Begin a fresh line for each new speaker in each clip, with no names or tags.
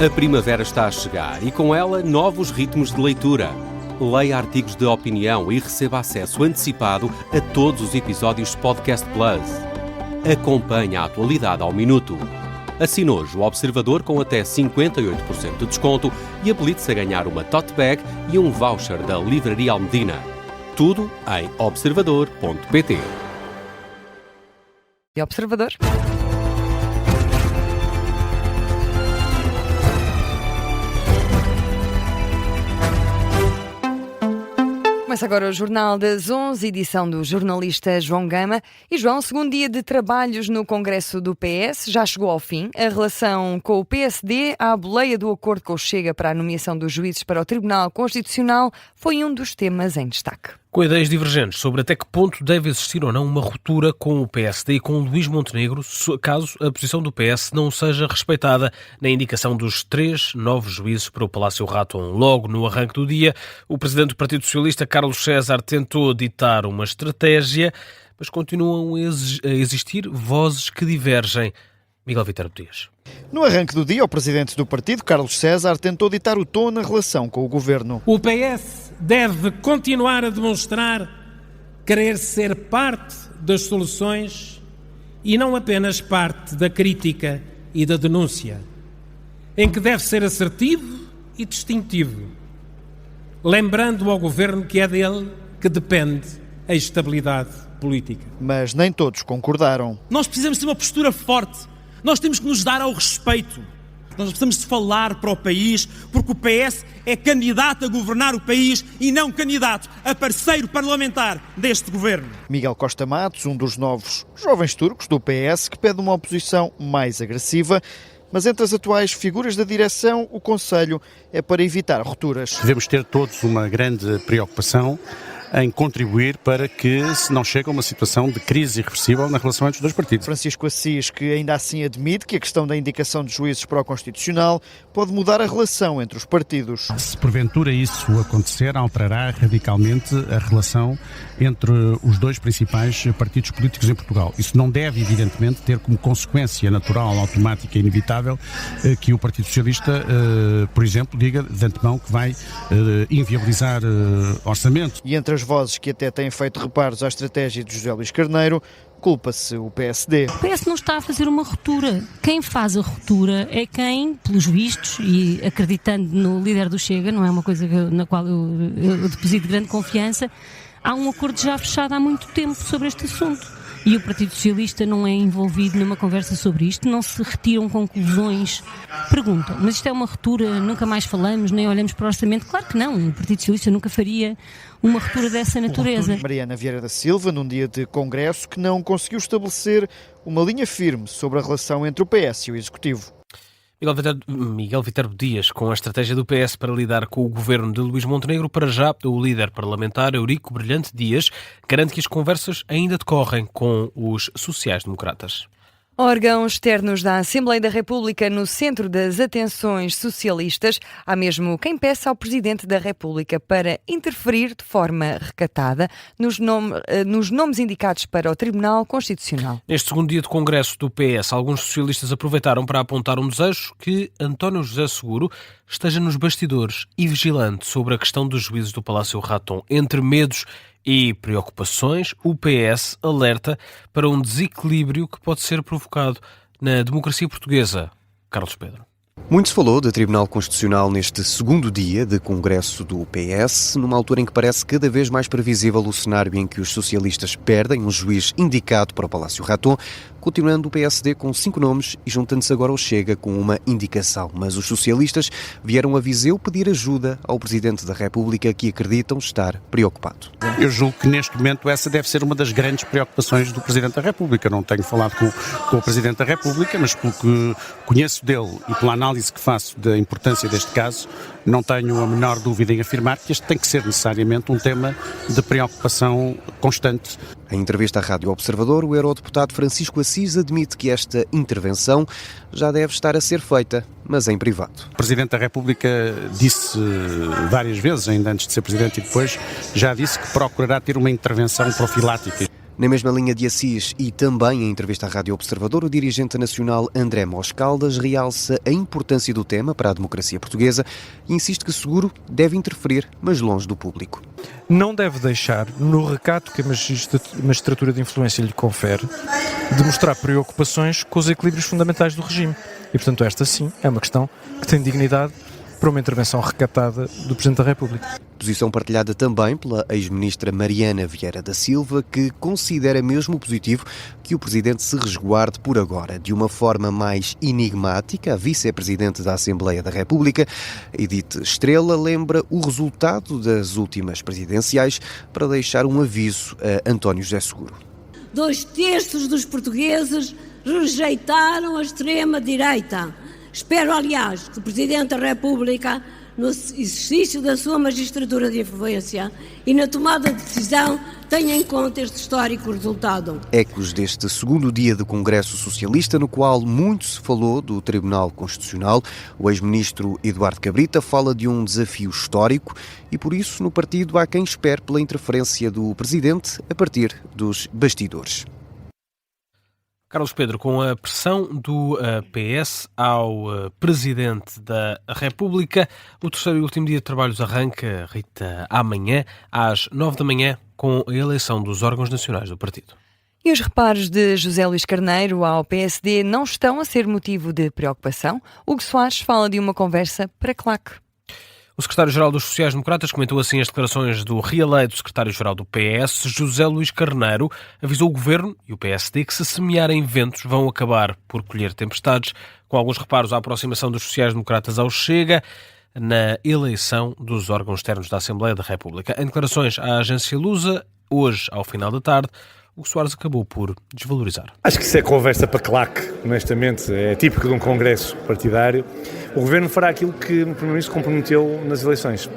A primavera está a chegar e com ela novos ritmos de leitura. Leia artigos de opinião e receba acesso antecipado a todos os episódios de Podcast Plus. Acompanhe a atualidade ao minuto. Assine hoje o Observador com até 58% de desconto e habilite-se a ganhar uma tote bag e um voucher da Livraria Almedina. Tudo em observador.pt.
Observador. Começa agora o Jornal das 11, edição do jornalista João Gama. E João, segundo dia de trabalhos no Congresso do PS, já chegou ao fim. A relação com o PSD, à boleia do acordo com o Chega para a nomeação dos juízes para o Tribunal Constitucional, foi um dos temas em destaque.
Com ideias divergentes sobre até que ponto deve existir ou não uma ruptura com o PSD e com Luís Montenegro, caso a posição do PS não seja respeitada na indicação dos 3 novos juízes para o Palácio Raton. Logo no arranque do dia, o presidente do Partido Socialista, Carlos César, tentou ditar uma estratégia, mas continuam a existir vozes que divergem. Miguel Viterbo Dias.
No arranque do dia, o presidente do partido, Carlos César, tentou ditar o tom na relação com o governo.
O PS deve continuar a demonstrar querer ser parte das soluções e não apenas parte da crítica e da denúncia, em que deve ser assertivo e distintivo, lembrando ao governo que é dele que depende a estabilidade política.
Mas nem todos concordaram.
Nós precisamos de uma postura forte. Nós temos que nos dar ao respeito. Nós precisamos de falar para o país, porque o PS é candidato a governar o país e não candidato a parceiro parlamentar deste governo.
Miguel Costa Matos, um dos novos jovens turcos do PS, que pede uma oposição mais agressiva. Mas entre as atuais figuras da direção, o conselho é para evitar rupturas.
Devemos ter todos uma grande preocupação em contribuir para que se não chegue a uma situação de crise irreversível na relação entre os dois partidos.
Francisco Assis, que ainda assim admite que a questão da indicação de juízes para o Constitucional pode mudar a relação entre os partidos.
Se porventura isso acontecer, alterará radicalmente a relação entre os dois principais partidos políticos em Portugal. Isso não deve, evidentemente, ter como consequência natural, automática e inevitável que o Partido Socialista, por exemplo, diga de antemão que vai inviabilizar orçamento.
E entre as vozes que até têm feito reparos à estratégia de José Luís Carneiro, culpa-se o PSD.
O PS não está a fazer uma ruptura. Quem faz a ruptura é quem, pelos vistos, e acreditando no líder do Chega, não é uma coisa na qual eu deposito grande confiança, há um acordo já fechado há muito tempo sobre este assunto. E o Partido Socialista não é envolvido numa conversa sobre isto, não se retiram conclusões. Perguntam, mas isto é uma ruptura, nunca mais falamos, nem olhamos para o orçamento? Claro que não, o Partido Socialista nunca faria uma ruptura dessa natureza.
Mariana Vieira da Silva, num dia de congresso que não conseguiu estabelecer uma linha firme sobre a relação entre o PS e o Executivo.
Miguel Viterbo Dias, com a estratégia do PS para lidar com o governo de Luís Montenegro, para já o líder parlamentar Eurico Brilhante Dias garante que as conversas ainda decorrem com os sociais-democratas.
Órgãos externos da Assembleia da República no centro das atenções socialistas. Há mesmo quem peça ao Presidente da República para interferir de forma recatada nos nomes indicados para o Tribunal Constitucional.
Neste segundo dia de congresso do PS, alguns socialistas aproveitaram para apontar um desejo: que António José Seguro esteja nos bastidores e vigilante sobre a questão dos juízes do Palácio Raton. Entre medos e preocupações, o PS alerta para um desequilíbrio que pode ser provocado na democracia portuguesa. Carlos Pedro.
Muito se falou do Tribunal Constitucional neste segundo dia de congresso do PS, numa altura em que parece cada vez mais previsível o cenário em que os socialistas perdem um juiz indicado para o Palácio Raton, continuando o PSD com 5 nomes e juntando-se agora ao Chega com uma indicação. Mas os socialistas vieram a Viseu pedir ajuda ao Presidente da República, que acreditam estar preocupado.
Eu julgo que neste momento essa deve ser uma das grandes preocupações do Presidente da República. Não tenho falado com o Presidente da República, mas pelo que conheço dele e pela análise que faço da importância deste caso, não tenho a menor dúvida em afirmar que este tem que ser necessariamente um tema de preocupação constante.
Em entrevista à Rádio Observador, o eurodeputado Francisco Assis admite que esta intervenção já deve estar a ser feita, mas em privado.
O Presidente da República disse várias vezes, ainda antes de ser Presidente e depois, já disse que procurará ter uma intervenção profilática.
Na mesma linha de Assis e também em entrevista à Rádio Observador, o dirigente nacional André Mos Caldas realça a importância do tema para a democracia portuguesa e insiste que Seguro deve interferir, mas longe do público.
Não deve deixar, no recato que a magistratura de influência lhe confere, de mostrar preocupações com os equilíbrios fundamentais do regime. E, portanto, esta sim é uma questão que tem dignidade para uma intervenção recatada do Presidente da República.
Posição partilhada também pela ex-ministra Mariana Vieira da Silva, que considera mesmo positivo que o Presidente se resguarde por agora. De uma forma mais enigmática, a Vice-Presidente da Assembleia da República, Edith Estrela, lembra o resultado das últimas presidenciais para deixar um aviso a António José Seguro.
2/3 dos portugueses rejeitaram a extrema-direita. Espero, aliás, que o Presidente da República, no exercício da sua magistratura de influência e na tomada de decisão, tenha em conta este histórico resultado.
Ecos deste segundo dia do Congresso Socialista, no qual muito se falou do Tribunal Constitucional. O ex-ministro Eduardo Cabrita fala de um desafio histórico e, por isso, no partido há quem espere pela interferência do Presidente a partir dos bastidores.
Carlos Pedro, com a pressão do PS ao Presidente da República, o terceiro e último dia de trabalhos arranca, Rita, amanhã, às 9 da manhã, com a eleição dos órgãos nacionais do partido.
E os reparos de José Luís Carneiro ao PSD não estão a ser motivo de preocupação? Hugo Soares fala de uma conversa para claque.
O secretário-geral dos Sociais-Democratas comentou assim as declarações do reeleito secretário-geral do PS, José Luís Carneiro, avisou o Governo e o PSD que se semearem ventos vão acabar por colher tempestades, com alguns reparos à aproximação dos Sociais-Democratas ao Chega na eleição dos órgãos externos da Assembleia da República. Em declarações à agência Lusa, hoje, ao final da tarde, o Soares acabou por desvalorizar.
Acho que isso é conversa para claque, honestamente, é típico de um congresso partidário. O Governo fará aquilo que o Primeiro-Ministro comprometeu nas eleições.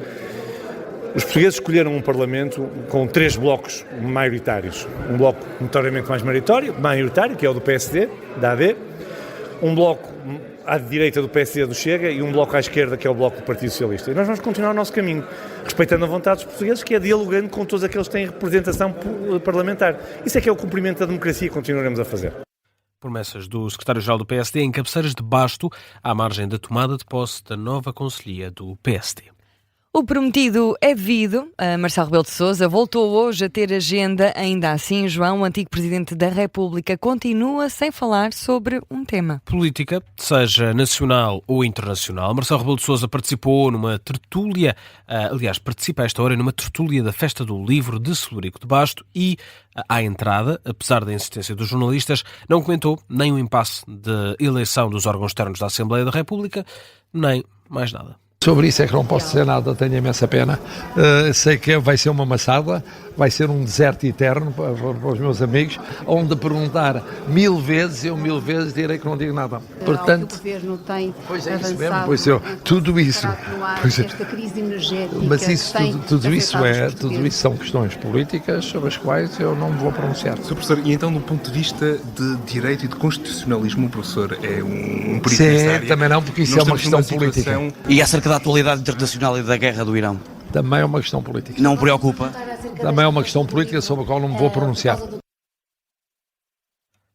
Os portugueses escolheram um Parlamento com 3 blocos maioritários. Um bloco notoriamente mais maioritário, que é o do PSD, da AD. Um bloco à direita do PSD, do Chega, e um bloco à esquerda, que é o bloco do Partido Socialista. E nós vamos continuar o nosso caminho, respeitando a vontade dos portugueses, que é dialogando com todos aqueles que têm representação parlamentar. Isso é que é o cumprimento da democracia e continuaremos a fazer.
Promessas do secretário-geral do PSD em Cabeceiras de Basto, à margem da tomada de posse da nova conselhia do PSD.
O prometido é devido. Marcelo Rebelo de Sousa voltou hoje a ter agenda. Ainda assim, João, o antigo Presidente da República, continua sem falar sobre um tema.
Política, seja nacional ou internacional. Marcelo Rebelo de Sousa participou numa tertúlia, participa a esta hora numa tertúlia da Festa do Livro de Celurico de Basto e, à entrada, apesar da insistência dos jornalistas, não comentou nem o impasse de eleição dos órgãos externos da Assembleia da República, nem mais nada.
Sobre isso é que não posso dizer nada, tenho imensa pena. Sei que vai ser uma maçada, vai ser um deserto eterno para os meus amigos, onde perguntar 1000 vezes, eu 1000 vezes direi que não digo nada.
Portanto, o governo tem
pois é isso mesmo, pois eu, tudo isso.
Pois é, esta crise energética.
Mas isso, tudo isso são questões políticas sobre as quais eu não me vou pronunciar.
Sr. Professor, e então do ponto de vista de direito e de constitucionalismo, o professor é um perito
nessa
área?
Também não, porque isso é uma questão política.
E acerca da atualidade internacional e da guerra do Irão?
Também é uma questão política.
Não preocupa?
Também é uma questão política sobre a qual não me vou pronunciar.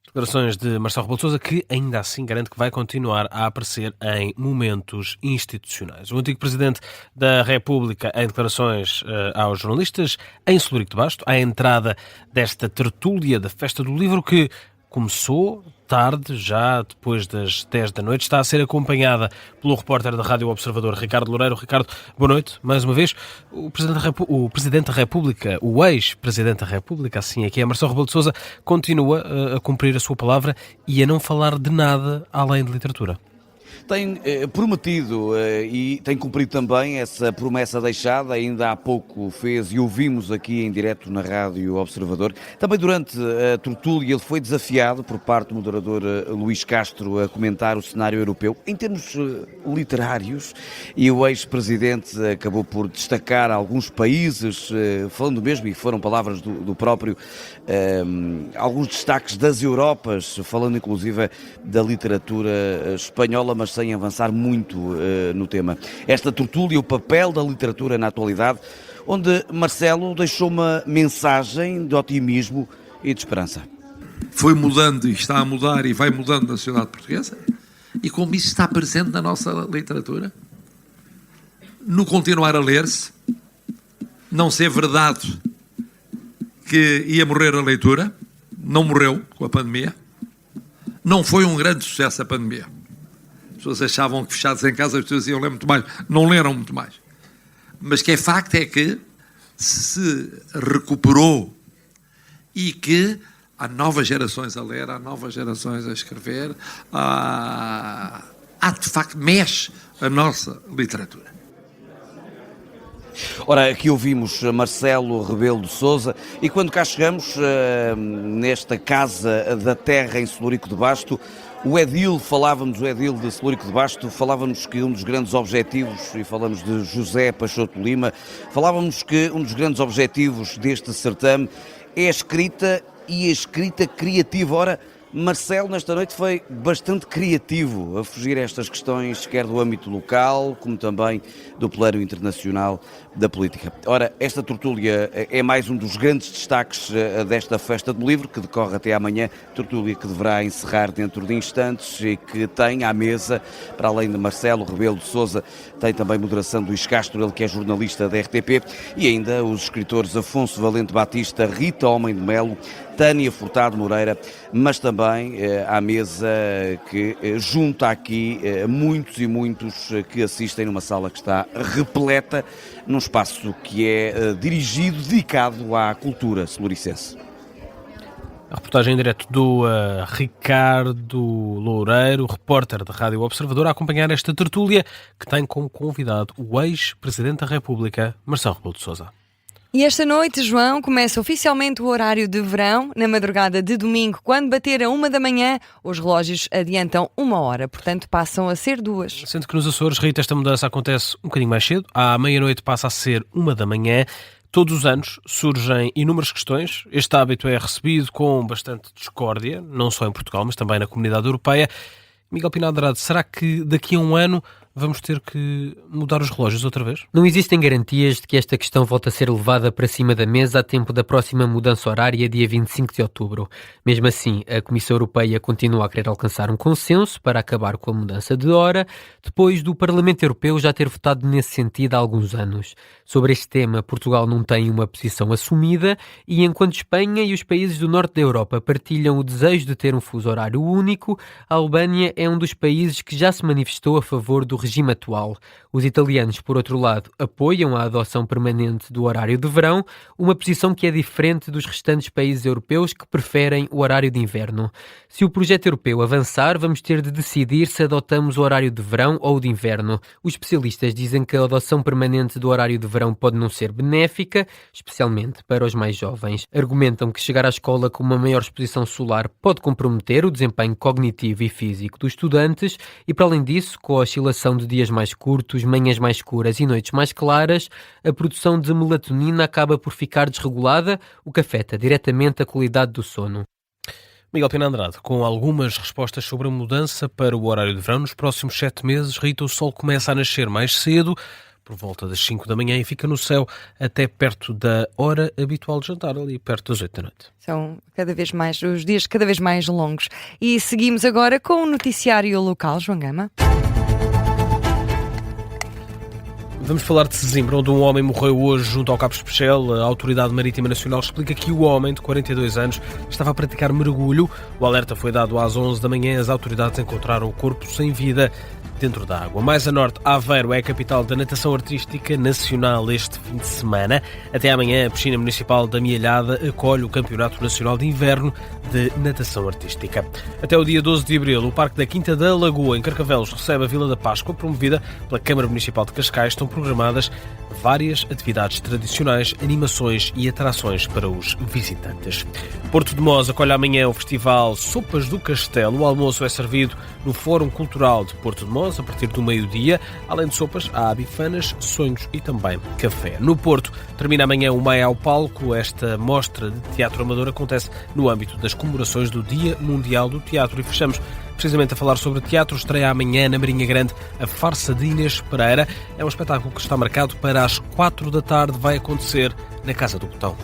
Declarações de Marcelo Rebelo de Sousa, que ainda assim garante que vai continuar a aparecer em momentos institucionais. O antigo Presidente da República, em declarações aos jornalistas, em Celurico de Basto, à entrada desta tertúlia da Festa do Livro, que começou tarde, já depois das 10 da noite, está a ser acompanhada pelo repórter da Rádio Observador, Ricardo Loureiro. Ricardo, boa noite, mais uma vez. O Presidente da República, o ex-Presidente da República, assim é que é, Marcelo Rebelo de Sousa, continua a cumprir a sua palavra e a não falar de nada além de literatura.
Tem prometido e tem cumprido também essa promessa deixada, ainda há pouco fez e ouvimos aqui em direto na Rádio Observador. Também durante a tertúlia ele foi desafiado por parte do moderador Luís Castro a comentar o cenário europeu em termos literários e o ex-presidente acabou por destacar alguns países, falando mesmo, e foram palavras do próprio, alguns destaques das Europas, falando inclusive da literatura espanhola, mas sem avançar muito no tema. Esta tertúlia, o papel da literatura na atualidade, onde Marcelo deixou uma mensagem de otimismo e de esperança.
Foi mudando e está a mudar e vai mudando na sociedade portuguesa, e como isso está presente na nossa literatura, no continuar a ler-se, não ser verdade que ia morrer a leitura, não morreu com a pandemia, não foi um grande sucesso a pandemia. As pessoas achavam que fechados em casa as pessoas iam ler muito mais, não leram muito mais. Mas que é facto é que se recuperou e que há novas gerações a ler, há novas gerações a escrever, há de facto mexe a nossa literatura.
Ora, aqui ouvimos Marcelo Rebelo de Sousa e quando cá chegamos, nesta Casa da Terra em Celurico de Basto, o Edil de Celurico de Basto, falávamos que um dos grandes objetivos, e falamos de José Peixoto Lima, falávamos que um dos grandes objetivos deste certame é a escrita e a escrita criativa. Ora, Marcelo, nesta noite, foi bastante criativo a fugir a estas questões, quer do âmbito local, como também do plano internacional da política. Ora, esta tertúlia é mais um dos grandes destaques desta Festa do Livro, que decorre até amanhã, tertúlia que deverá encerrar dentro de instantes e que tem à mesa, para além de Marcelo Rebelo de Sousa, tem também moderação do Luís Castro, ele que é jornalista da RTP, e ainda os escritores Afonso Valente Batista, Rita Homem de Melo, Tânia Furtado Moreira, mas também à mesa que junta aqui muitos e muitos que assistem numa sala que está repleta, num espaço que é dedicado à cultura celuricense.
A reportagem em direto do Ricardo Loureiro, repórter da Rádio Observador, a acompanhar esta tertúlia que tem como convidado o ex-presidente da República, Marcelo Rebelo de Sousa.
E esta noite, João, começa oficialmente o horário de verão. Na madrugada de domingo, quando bater a 1 da manhã, os relógios adiantam 1 hora, portanto passam a ser 2.
Sendo que nos Açores, Rita, esta mudança acontece um bocadinho mais cedo. À meia-noite passa a ser 1 da manhã. Todos os anos surgem inúmeras questões. Este hábito é recebido com bastante discórdia, não só em Portugal, mas também na comunidade europeia. Miguel Pina Andrade, será que daqui a um ano vamos ter que mudar os relógios outra vez?
Não existem garantias de que esta questão volte a ser levada para cima da mesa a tempo da próxima mudança horária, dia 25 de outubro. Mesmo assim, a Comissão Europeia continua a querer alcançar um consenso para acabar com a mudança de hora, depois do Parlamento Europeu já ter votado nesse sentido há alguns anos. Sobre este tema, Portugal não tem uma posição assumida e enquanto Espanha e os países do norte da Europa partilham o desejo de ter um fuso horário único, a Albânia é um dos países que já se manifestou a favor do regime atual. Os italianos, por outro lado, apoiam a adoção permanente do horário de verão, uma posição que é diferente dos restantes países europeus que preferem o horário de inverno. Se o projeto europeu avançar, vamos ter de decidir se adotamos o horário de verão ou de inverno. Os especialistas dizem que a adoção permanente do horário de verão pode não ser benéfica, especialmente para os mais jovens. Argumentam que chegar à escola com uma maior exposição solar pode comprometer o desempenho cognitivo e físico dos estudantes e, para além disso, com a oscilação de dias mais curtos, manhãs mais escuras e noites mais claras, a produção de melatonina acaba por ficar desregulada, o que afeta diretamente a qualidade do sono.
Miguel Pina Andrade, com algumas respostas sobre a mudança para o horário de verão nos próximos 7 meses. Rita, o sol começa a nascer mais cedo, por volta das 5 da manhã, e fica no céu até perto da hora habitual de jantar, ali perto das 8 da noite.
São os dias cada vez mais longos. E seguimos agora com o noticiário local, João Gama.
Vamos falar de Sesimbra, onde um homem morreu hoje junto ao Cabo Especial. A Autoridade Marítima Nacional explica que o homem, de 42 anos, estava a praticar mergulho. O alerta foi dado às 11 da manhã. As autoridades encontraram o corpo sem vida dentro da água. Mais a norte, Aveiro é a capital da natação artística nacional este fim de semana. Até amanhã, a piscina municipal da Mielhada acolhe o Campeonato Nacional de Inverno de Natação Artística. Até o dia 12 de abril, o Parque da Quinta da Lagoa, em Carcavelos, recebe a Vila da Páscoa, promovida pela Câmara Municipal de Cascais. Estão programadas várias atividades tradicionais, animações e atrações para os visitantes. Porto de Mós acolhe amanhã o festival Sopas do Castelo. O almoço é servido no Fórum Cultural de Porto de Mós a partir do meio-dia. Além de sopas, há bifanas, sonhos e também café. No Porto, termina amanhã o Maia ao Palco. Esta mostra de teatro amador acontece no âmbito das comemorações do Dia Mundial do Teatro. E fechamos precisamente a falar sobre teatro. Estreia amanhã na Marinha Grande a Farsa de Inês Pereira. É um espetáculo que está marcado para as 4 da tarde. Vai acontecer na Casa do Botão.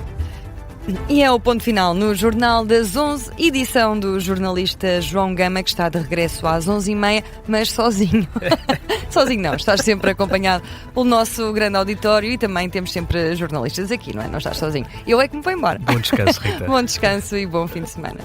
E é o ponto final no Jornal das 11, edição do jornalista João Gama, que está de regresso às 11h30, mas sozinho. Sozinho não, estás sempre acompanhado pelo nosso grande auditório e também temos sempre jornalistas aqui, não é? Não estás sozinho. Eu é que me vou embora.
Bom descanso, Rita.
Bom descanso e bom fim de semana.